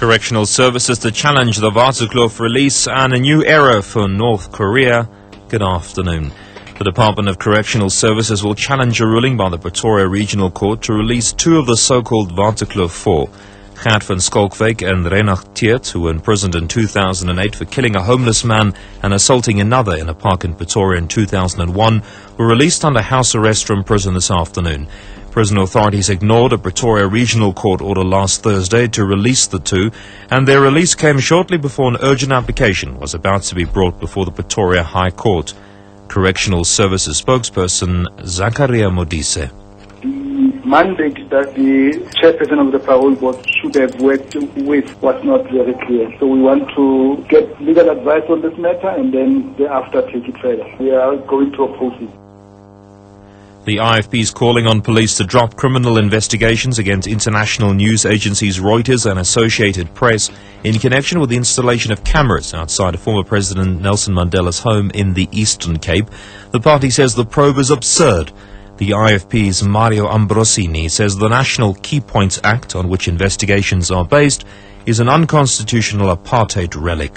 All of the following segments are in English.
Correctional services to challenge the Vartuklov release and a new era for North Korea. Good afternoon. The Department of Correctional Services will challenge a ruling by the Pretoria Regional Court to release two of the so-called Vartuklov 4. Gert van Skalkwyk and Renach Teert, who were imprisoned in 2008 for killing a homeless man and assaulting another in a park in Pretoria in 2001, were released under house arrest from prison this afternoon. Prison authorities ignored a Pretoria Regional Court order last Thursday to release the two, and their release came shortly before an urgent application was about to be brought before the Pretoria High Court. Correctional Services spokesperson Zakaria Modise. The mandate that the chairperson of the parole board should have worked with was not very clear. So we want to get legal advice on this matter and then thereafter take it further. We are going to oppose it. The IFP is calling on police to drop criminal investigations against international news agencies Reuters and Associated Press in connection with the installation of cameras outside former President Nelson Mandela's home in the Eastern Cape. The party says the probe is absurd. The IFP's Mario Ambrosini says the National Key Points Act, on which investigations are based, is an unconstitutional apartheid relic.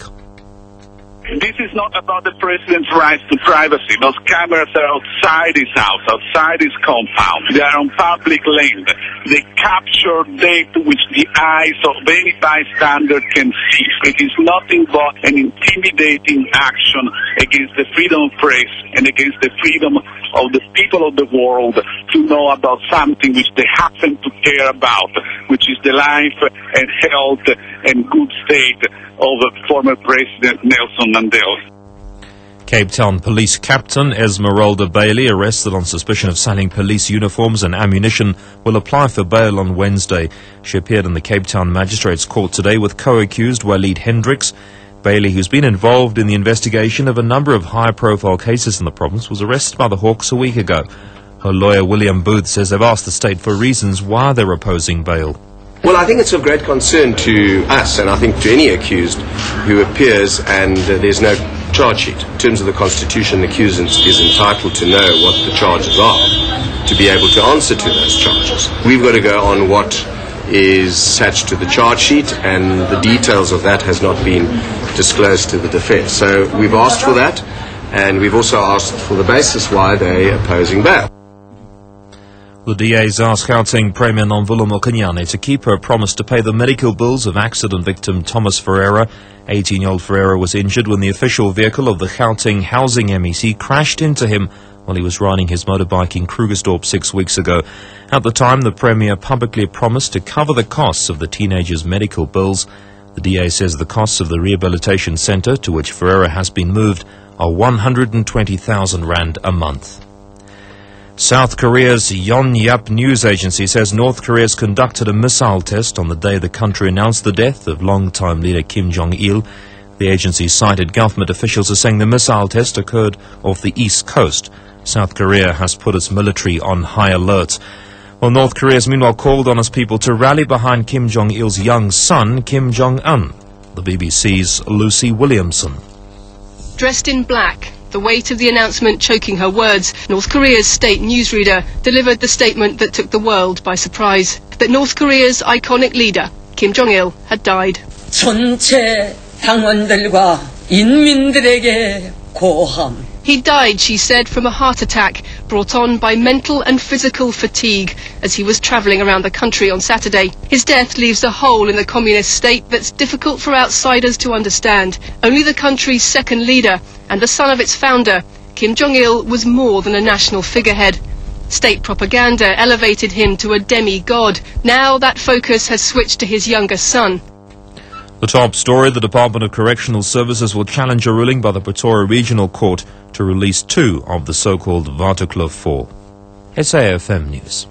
This is not about the president's rights to privacy. Those cameras are outside his house, outside his compound. They are on public land. They capture data which the eyes of any bystander can see. It is nothing but an intimidating action against the freedom of press and against the freedom of the people of the world to know about something which they happen to care about, which is the life and health and good state of former President Nelson Mandela. Cape Town Police Captain Esmeralda Bailey, arrested on suspicion of selling police uniforms and ammunition, will apply for bail on Wednesday. She appeared in the Cape Town Magistrates Court today with co-accused Waleed Hendricks. Bailey, who's been involved in the investigation of a number of high-profile cases in the province, was arrested by the Hawks a week ago. Her lawyer, William Booth, says they've asked the state for reasons why they're opposing bail. Well, I think it's of great concern to us, and I think to any accused who appears and there's no charge sheet. In terms of the Constitution, the accused is entitled to know what the charges are, to be able to answer to those charges. We've got to go on what is attached to the charge sheet, and the details of that has not been disclosed to the defence. So we've asked for that, and we've also asked for the basis why they're opposing bail. The DA's asked Gauteng Premier Nomvula Mokonyane to keep her promise to pay the medical bills of accident victim Thomas Ferreira. 18-year-old Ferreira was injured when the official vehicle of the Gauteng Housing MEC crashed into him while he was riding his motorbike in Krugersdorp 6 weeks ago. At the time, the Premier publicly promised to cover the costs of the teenager's medical bills. The DA says the costs of the rehabilitation centre, to which Ferreira has been moved, are 120,000 rand a month. South Korea's Yonhap news agency says North Korea's conducted a missile test on the day the country announced the death of longtime leader Kim Jong-il. The agency cited government officials as saying the missile test occurred off the east coast. South Korea has put its military on high alert. Well, North Korea has meanwhile called on its people to rally behind Kim Jong-il's young son, Kim Jong-un. The BBC's Lucy Williamson. Dressed in black, the weight of the announcement choking her words, North Korea's state newsreader delivered the statement that took the world by surprise, that North Korea's iconic leader, Kim Jong-il, had died. 전체 당원들과 인민들에게 고함. He died, she said, from a heart attack brought on by mental and physical fatigue as he was travelling around the country on Saturday. His death leaves a hole in the communist state that's difficult for outsiders to understand. Only the country's second leader and the son of its founder, Kim Jong-il, was more than a national figurehead. State propaganda elevated him to a demigod. Now that focus has switched to his younger son. The top story: the Department of Correctional Services will challenge a ruling by the Pretoria Regional Court to release two of the so-called Vartuklov 4. SAFM News.